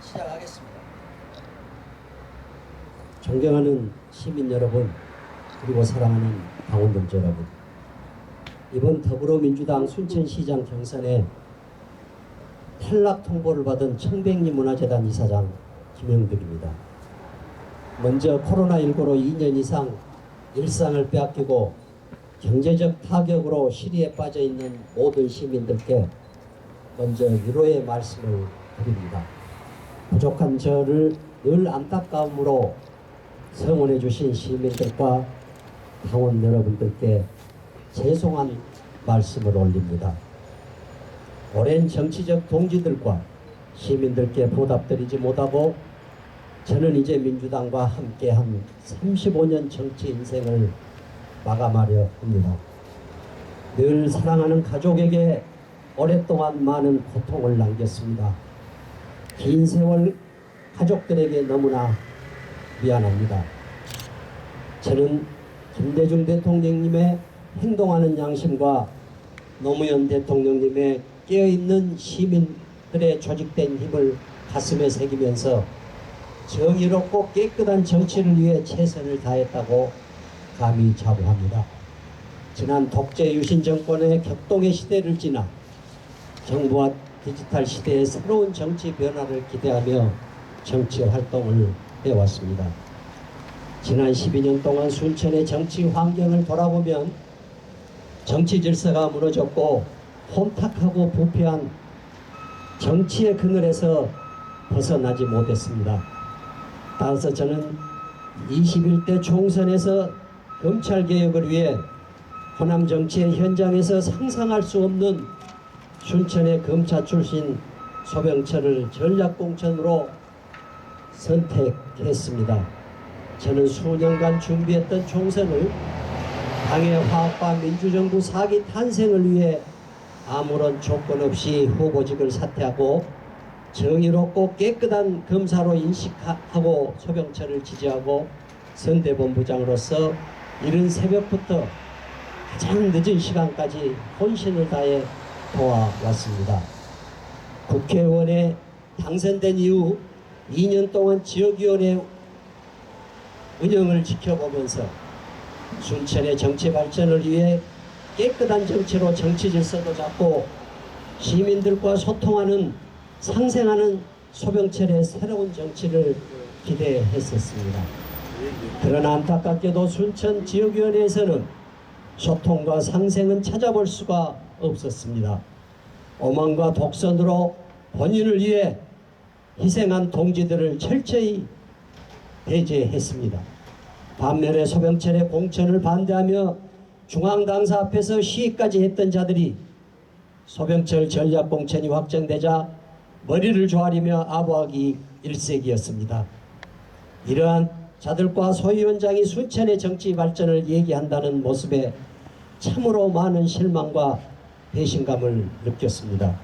시작하겠습니다. 존경하는 시민 여러분, 그리고 사랑하는 당원들 여러분, 이번 더불어민주당 순천시장 경선에 탈락 통보를 받은 청백리 문화재단 이사장 김영득입니다. 먼저 코로나19로 2년 이상 일상을 빼앗기고 경제적 타격으로 실의에 빠져 있는 모든 시민들께 먼저 위로의 말씀을 드립니다. 부족한 저를 늘 안타까움으로 성원해 주신 시민들과 당원 여러분들께 죄송한 말씀을 올립니다. 오랜 정치적 동지들과 시민들께 보답드리지 못하고 저는 이제 민주당과 함께한 35년 정치 인생을 마감하려 합니다. 늘 사랑하는 가족에게 오랫동안 많은 고통을 남겼습니다. 긴 세월 가족들에게 너무나 미안합니다. 저는 김대중 대통령님의 행동하는 양심과 노무현 대통령님의 깨어있는 시민들의 조직된 힘을 가슴에 새기면서 정의롭고 깨끗한 정치를 위해 최선을 다했다고 감히 자부합니다. 지난 독재 유신 정권의 격동의 시대를 지나 정부와 디지털 시대의 새로운 정치 변화를 기대하며 정치 활동을 해왔습니다. 지난 12년 동안 순천의 정치 환경을 돌아보면 정치 질서가 무너졌고 혼탁하고 부패한 정치의 그늘에서 벗어나지 못했습니다. 따라서 저는 21대 총선에서 검찰개혁을 위해 호남 정치의 현장에서 상상할 수 없는 순천의 검사 출신 소병철을 전략공천으로 선택했습니다. 저는 수년간 준비했던 총선을 당의 화합과 민주정부 4기 탄생을 위해 아무런 조건 없이 후보직을 사퇴하고 정의롭고 깨끗한 검사로 인식하고 소병철을 지지하고 선대본부장으로서 이른 새벽부터 가장 늦은 시간까지 혼신을 다해 도와왔습니다. 국회의원에 당선된 이후 2년 동안 지역위원회 운영을 지켜보면서 순천의 정치 발전을 위해 깨끗한 정치로 정치 질서도 잡고 시민들과 소통하는 상생하는 소병철의 새로운 정치를 기대했었습니다. 그러나 안타깝게도 순천 지역위원회에서는 소통과 상생은 찾아볼 수가 없었습니다. 오만과 독선으로 본인을 위해 희생한 동지들을 철저히 배제했습니다. 반면에 소병철의 공천을 반대하며 중앙당사 앞에서 시위까지 했던 자들이 소병철 전략공천이 확정되자 머리를 조아리며 아부하기 일색이었습니다. 이러한 자들과 소 위원장이 순천의 정치 발전을 얘기한다는 모습에 참으로 많은 실망과 배신감을 느꼈습니다.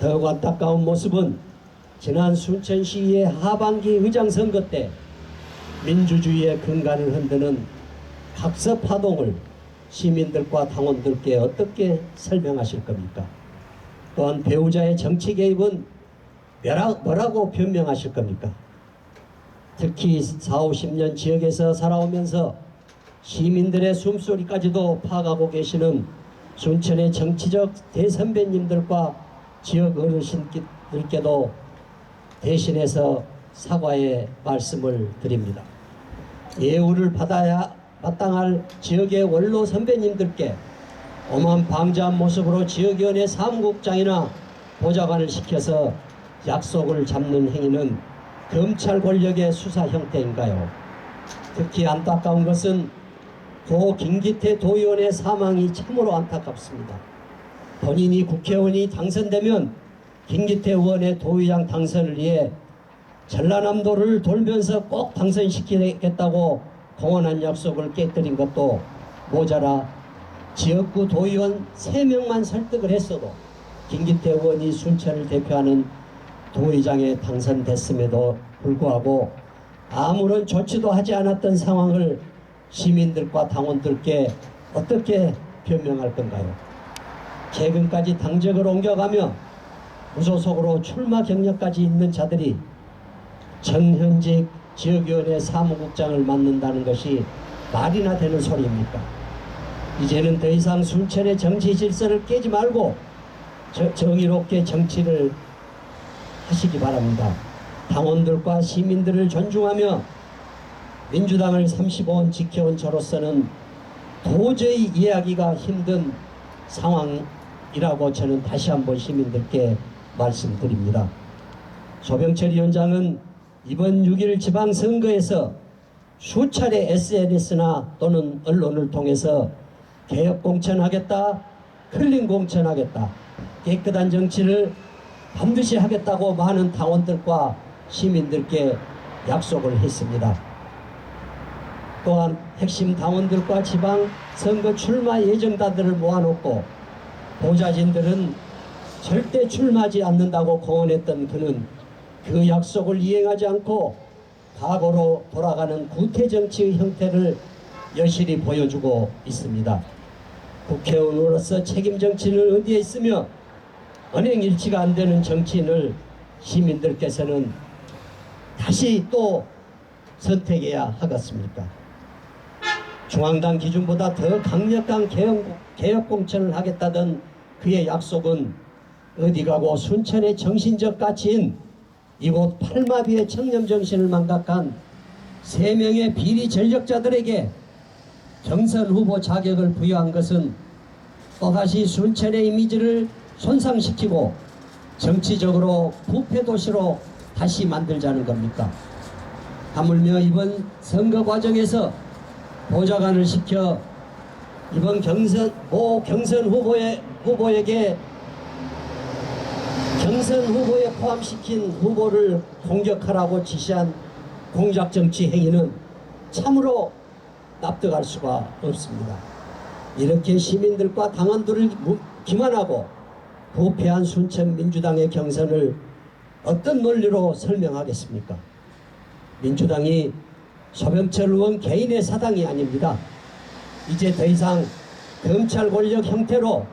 더욱 안타까운 모습은 지난 순천시의 하반기 의장선거 때 민주주의의 근간을 흔드는 각서파동을 시민들과 당원들께 어떻게 설명하실 겁니까? 또한 배우자의 정치 개입은 뭐라고 변명하실 겁니까? 특히 40-50년 지역에서 살아오면서 시민들의 숨소리까지도 파악하고 계시는 순천의 정치적 대선배님들과 지역 어르신들께도 대신해서 사과의 말씀을 드립니다. 예우를 받아야 마땅할 지역의 원로 선배님들께 오만 방자한 모습으로 지역위원회 사무국장이나 보좌관을 시켜서 약속을 잡는 행위는 검찰 권력의 수사 형태인가요? 특히 안타까운 것은 고 김기태 도의원의 사망이 참으로 안타깝습니다. 본인이 국회의원이 당선되면 김기태 의원의 도의장 당선을 위해 전라남도를 돌면서 꼭 당선시키겠다고 공언한 약속을 깨뜨린 것도 모자라 지역구 도의원 3명만 설득을 했어도 김기태 의원이 순천을 대표하는 도의장에 당선됐음에도 불구하고 아무런 조치도 하지 않았던 상황을 시민들과 당원들께 어떻게 변명할 건가요? 최근까지 당적을 옮겨가며 무소속으로 출마 경력까지 있는 자들이 전현직 지역위원회 사무국장을 맡는다는 것이 말이나 되는 소리입니까? 이제는 더 이상 순천의 정치 질서를 깨지 말고 정의롭게 정치를 하시기 바랍니다. 당원들과 시민들을 존중하며 민주당을 35년 지켜온 저로서는 도저히 이해하기가 힘든 상황이라고 저는 다시 한번 시민들께 말씀드립니다. 조병철 위원장은 이번 6.1 지방선거에서 수차례 SNS나 또는 언론을 통해서 개혁공천하겠다, 클린공천하겠다, 깨끗한 정치를 반드시 하겠다고 많은 당원들과 시민들께 약속을 했습니다. 또한 핵심 당원들과 지방선거 출마 예정자들을 모아놓고 보좌진들은 절대 출마하지 않는다고 공언했던 그는 그 약속을 이행하지 않고 과거로 돌아가는 구태정치의 형태를 여실히 보여주고 있습니다. 국회의원으로서 책임 정치는 어디에 있으며 언행일치가 안 되는 정치인을 시민들께서는 다시 또 선택해야 하겠습니까? 중앙당 기준보다 더 강력한 개혁공천을 하겠다던 그의 약속은 어디 가고 순천의 정신적 가치인 이곳 팔마비의 청렴정신을 망각한 3명의 비리 전력자들에게 경선 후보 자격을 부여한 것은 또다시 순천의 이미지를 손상시키고 정치적으로 부패도시로 다시 만들자는 겁니까? 하물며 이번 선거 과정에서 보좌관을 시켜 이번 경선 후보에게 경선 후보에 포함시킨 후보를 공격하라고 지시한 공작정치 행위는 참으로 납득할 수가 없습니다. 이렇게 시민들과 당원들을 기만하고 부패한 순천 민주당의 경선을 어떤 논리로 설명하겠습니까? 민주당이 조병철 의원 개인의 사당이 아닙니다. 이제 더 이상 검찰 권력 형태로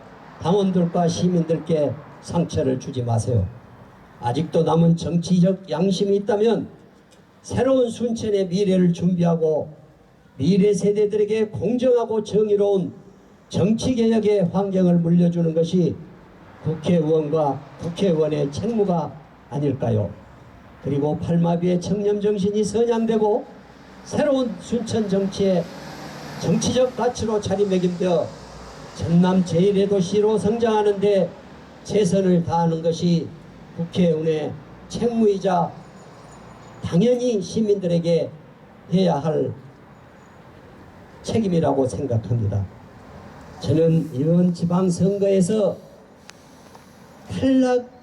당원들과 시민들께 상처를 주지 마세요. 아직도 남은 정치적 양심이 있다면 새로운 순천의 미래를 준비하고 미래 세대들에게 공정하고 정의로운 정치개혁의 환경을 물려주는 것이 국회의원과 국회의원의 책무가 아닐까요? 그리고 팔마비의 청렴정신이 선양되고 새로운 순천 정치의 정치적 가치로 자리매김되어 전남 제1의 도시로 성장하는 데 최선을 다하는 것이 국회의원의 책무이자 당연히 시민들에게 해야 할 책임이라고 생각합니다. 저는 이번 지방선거에서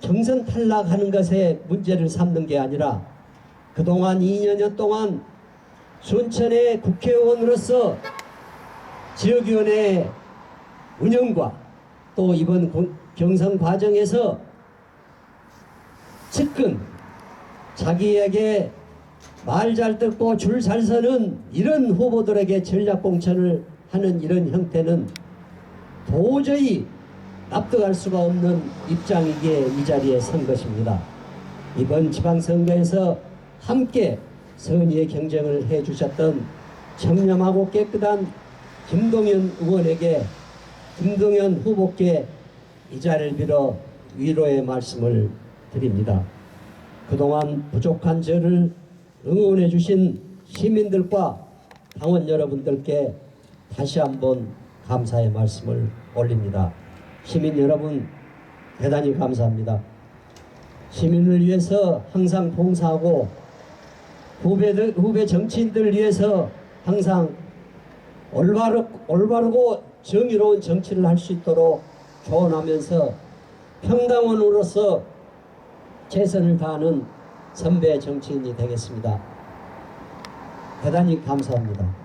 경선 탈락하는 것에 문제를 삼는 게 아니라 그동안 2년 동안 순천의 국회의원으로서 지역위원회 운영과 또 이번 경선 과정에서 측근 자기에게 말 잘 듣고 줄 잘 서는 이런 후보들에게 전략공천을 하는 이런 형태는 도저히 납득할 수가 없는 입장이기에 이 자리에 선 것입니다. 이번 지방선거에서 함께 선의의 경쟁을 해주셨던 청렴하고 깨끗한 김동연 후보께 이 자리를 빌어 위로의 말씀을 드립니다. 그동안 부족한 저를 응원해 주신 시민들과 당원 여러분들께 다시 한번 감사의 말씀을 올립니다. 시민 여러분 대단히 감사합니다. 시민을 위해서 항상 봉사하고 후배 정치인들을 위해서 항상 올바르고 정의로운 정치를 할 수 있도록 조언하면서 평당원으로서 최선을 다하는 선배 정치인이 되겠습니다. 대단히 감사합니다.